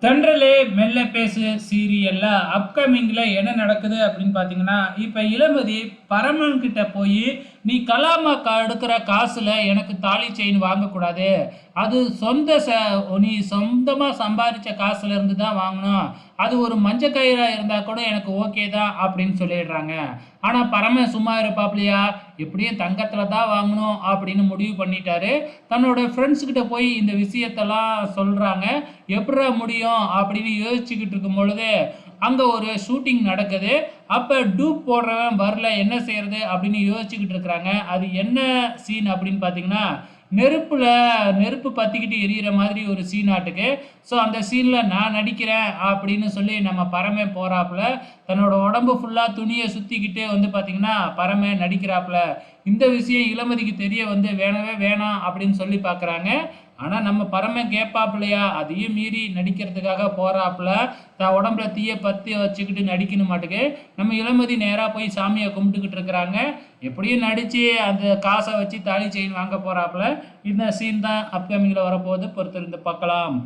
தென்றலே மெல்ல பேசு சீரியல்ல அப்கமிங்ல என்ன நடக்குது அப்படின்னு பார்த்தீங்கன்னா, இப்ப இளமதி பரமன் கிட்ட போயி, "நீ கலாமா எடுக்கிற காசுல எனக்கு தாலி செயின் வாங்கக்கூடாது. அது நீ சொந்தமா சம்பாரிச்ச காசுல இருந்து தான் வாங்கணும். அது ஒரு மஞ்ச கயிறா இருந்தா கூட எனக்கு ஓகே தான்" அப்படின்னு சொல்லிடுறாங்க. ஆனா பரமன் சும்மா இருப்பாப்லயா? எப்படியும் தங்கத்துல தான் வாங்கணும் அப்படின்னு முடிவு பண்ணிட்டாரு. தன்னோட ஃப்ரெண்ட்ஸ் கிட்ட போய் இந்த விஷயத்தெல்லாம் சொல்றாங்க. எப்புட்றா முடியும் அப்படின்னு யோசிச்சுக்கிட்டு இருக்கும் பொழுது, அங்க ஒரு ஷூட்டிங் நடக்குது. அப்ப டூப் போடுறவன் வரல, என்ன செய்யறது அப்படின்னு யோசிச்சுக்கிட்டு இருக்கிறாங்க. அது என்ன சீன் அப்படின்னு பார்த்தீங்கன்னா, நெருப்புல நெருப்பு பத்திக்கிட்டு எரியிற மாதிரி ஒரு சீனாட்டுக்கு. ஸோ அந்த சீன்ல நான் நடிக்கிறேன் அப்படின்னு சொல்லி நம்ம பரமே போறாப்புல. தன்னோட உடம்பு ஃபுல்லா துணிய சுத்திக்கிட்டு பார்த்தீங்கன்னா, பரமே நடிக்கிறாப்புல. இந்த விஷயம் இளமதிக்கு தெரிய வேணவே வேணாம் அப்படின்னு சொல்லி பார்க்குறாங்க. ஆனா நம்ம பரமன் கேட்பாப்புலையா? அதையும் மீறி நடிக்கிறதுக்காக போறாப்புல. தான் உடம்புல தீய பத்தி வச்சுக்கிட்டு நடிக்கணும் மாட்டுக்கு. நம்ம இளமதி நேரா போய் சாமிய கும்பிட்டுக்கிட்டு இருக்கிறாங்க. எப்படியும் நடிச்சு அந்த காசை வச்சு தாலி செயின் வாங்க போறாப்புல. இந்த சீன் தான் அப்கமிங்ல வரப்போகுது. பொறுத்திருந்து பார்க்கலாம்.